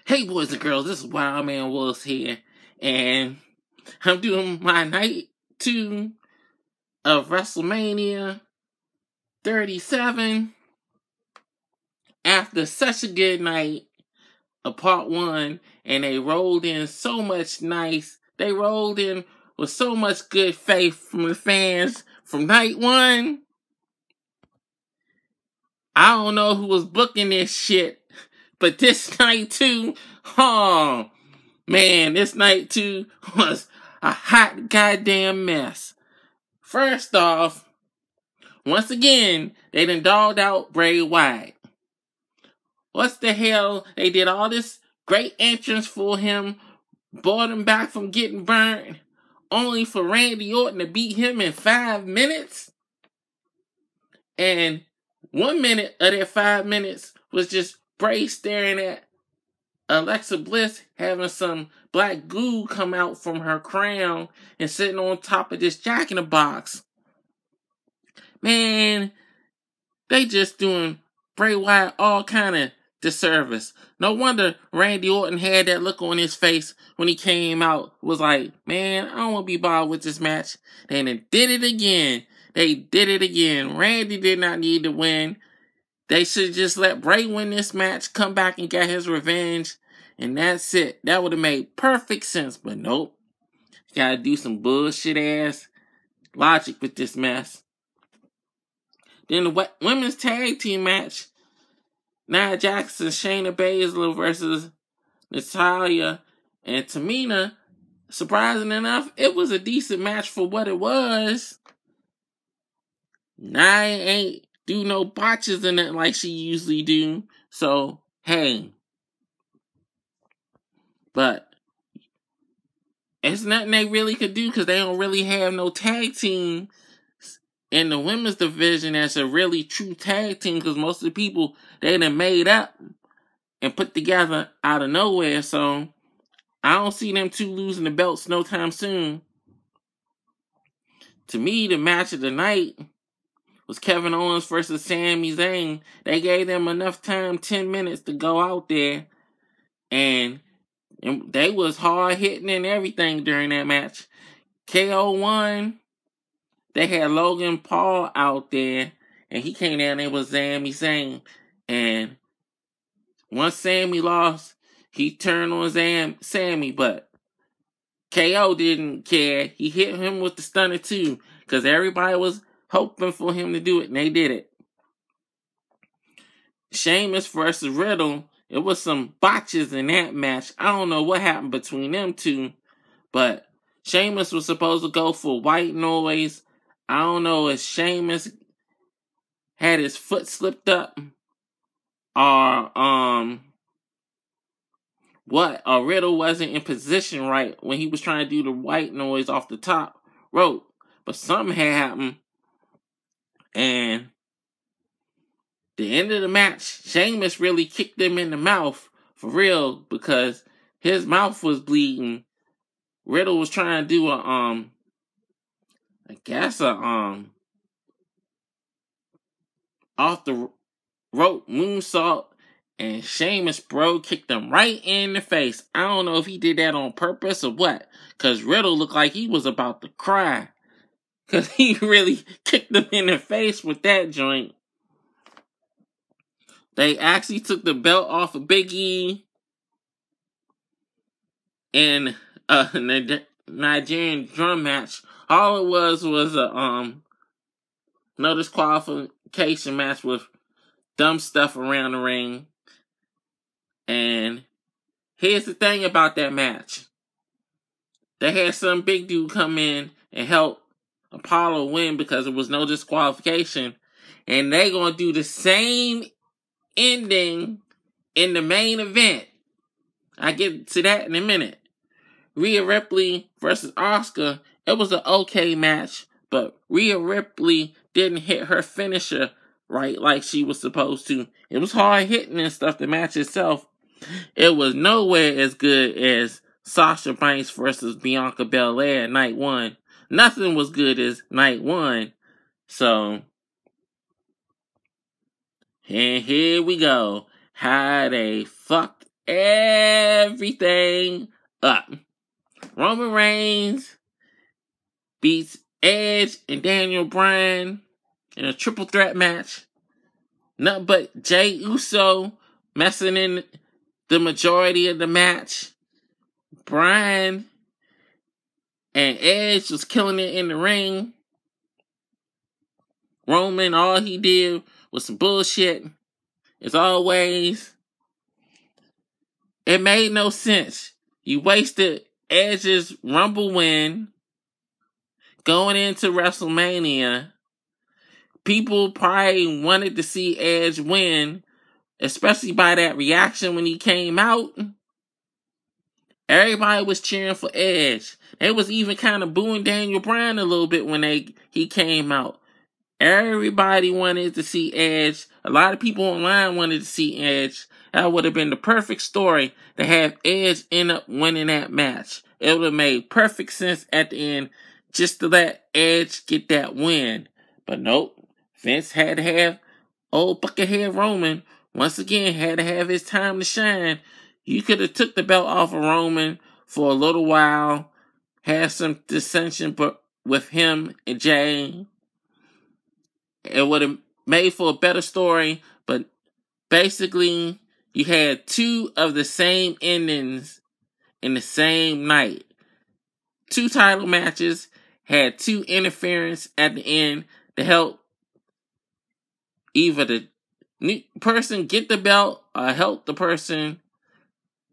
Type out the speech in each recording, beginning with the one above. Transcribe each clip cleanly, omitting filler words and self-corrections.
Hey boys and girls, this is Wild Man Wolves here, and I'm doing my night 2 of Wrestlemania 37 after such a good night of part 1, and they rolled in so much they rolled in with so much good faith from the fans from night 1. I don't know who was booking this shit, but this night 2, oh man, this night 2 was a hot goddamn mess. First off, once again, they done dogged out Bray Wyatt. What's the hell? They did all this great entrance for him, brought him back from getting burnt, only for Randy Orton to beat him in 5 minutes? And 1 minute of that 5 minutes was just Bray staring at Alexa Bliss having some black goo come out from her crown and sitting on top of this jack-in-the-box. Man, they just doing Bray Wyatt all kind of disservice. No wonder Randy Orton had that look on his face when he came out. Was like, man, I don't want to be bothered with this match. They did it again. They did it again. Randy did not need to win. They should just let Bray win this match, come back and get his revenge, and that's it. That would have made perfect sense, but nope. You gotta do some bullshit-ass logic with this mess. Then the women's tag team match, Nia Jax, Shayna Baszler versus Natalya and Tamina. Surprising enough, it was a decent match for what it was. Nia ain't do no botches in it like she usually do. So, hey. But it's nothing they really could do because they don't really have no tag team in the women's division that's a really true tag team, because most of the people they done made up and put together out of nowhere. So, I don't see them two losing the belts no time soon. To me, the match of the night was Kevin Owens versus Sami Zayn. They gave them enough time, 10 minutes, to go out there. And they was hard-hitting and everything during that match. KO won. They had Logan Paul out there. And he came down there with Sami Zayn. And once Sami lost, he turned on Sami. But KO didn't care. He hit him with the stunner too. Because everybody was hoping for him to do it, and they did it. Sheamus versus Riddle, it was some botches in that match. I don't know what happened between them two, but Sheamus was supposed to go for white noise. I don't know if Sheamus had his foot slipped up, or what, or Riddle wasn't in position right when he was trying to do the white noise off the top rope, but something had happened. And the end of the match, Sheamus really kicked him in the mouth, for real, because his mouth was bleeding. Riddle was trying to do a, off the rope moonsault, and Sheamus, bro, kicked him right in the face. I don't know if he did that on purpose or what, because Riddle looked like he was about to cry. Because he really kicked him in the face with that joint. They actually took the belt off of Big E in a Nigerian drum match. All it was a no disqualification match with dumb stuff around the ring. And here's the thing about that match. They had some big dude come in and help Apollo win because there was no disqualification, and they gonna do the same ending in the main event. I get to that in a minute. Rhea Ripley versus Asuka, it was an okay match, but Rhea Ripley didn't hit her finisher right like she was supposed to. It was hard hitting and stuff, the match itself. It was nowhere as good as Sasha Banks versus Bianca Belair night 1. Nothing was good as night 1. So, and here we go. How they fucked everything up. Roman Reigns beats Edge and Daniel Bryan in a triple threat match. Nothing but Jey Uso messing in the majority of the match. Bryan and Edge was killing it in the ring. Roman, all he did was some bullshit. As always, it made no sense. You wasted Edge's Rumble win going into WrestleMania. People probably wanted to see Edge win, especially by that reaction when he came out. Everybody was cheering for Edge. They was even kind of booing Daniel Bryan a little bit when he came out. Everybody wanted to see Edge. A lot of people online wanted to see Edge. That would have been the perfect story to have Edge end up winning that match. It would have made perfect sense at the end just to let Edge get that win. But nope. Vince had to have old Buckethead Roman. Once again, had to have his time to shine. You could have took the belt off of Roman for a little while. Had some dissension with him and Jey. It would have made for a better story, but basically, you had two of the same endings in the same night. Two title matches, had two interference at the end to help either the new person get the belt or help the person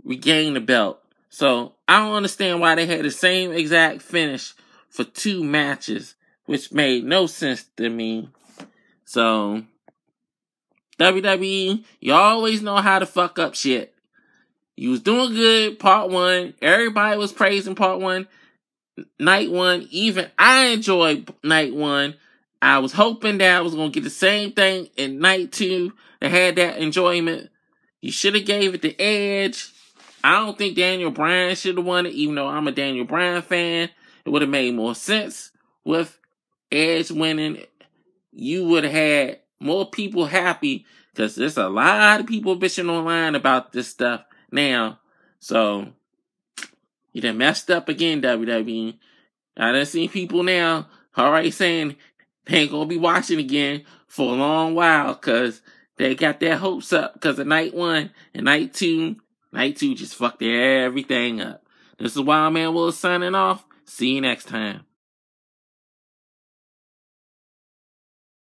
regain the belt. So, I don't understand why they had the same exact finish for two matches, which made no sense to me. So, WWE, you always know how to fuck up shit. You was doing good, part one. Everybody was praising part one. Night one, even I enjoyed night one. I was hoping that I was going to get the same thing in night two that had that enjoyment. You should have gave it to Edge. I don't think Daniel Bryan should have won it, even though I'm a Daniel Bryan fan. It would have made more sense with Edge winning. You would have had more people happy, because there's a lot of people bitching online about this stuff now. So, you done messed up again, WWE. I done seen people now already saying they ain't gonna be watching again for a long while, because they got their hopes up because of night one and night two. Night two just fucked everything up. This is Wild Man Will signing off. See you next time.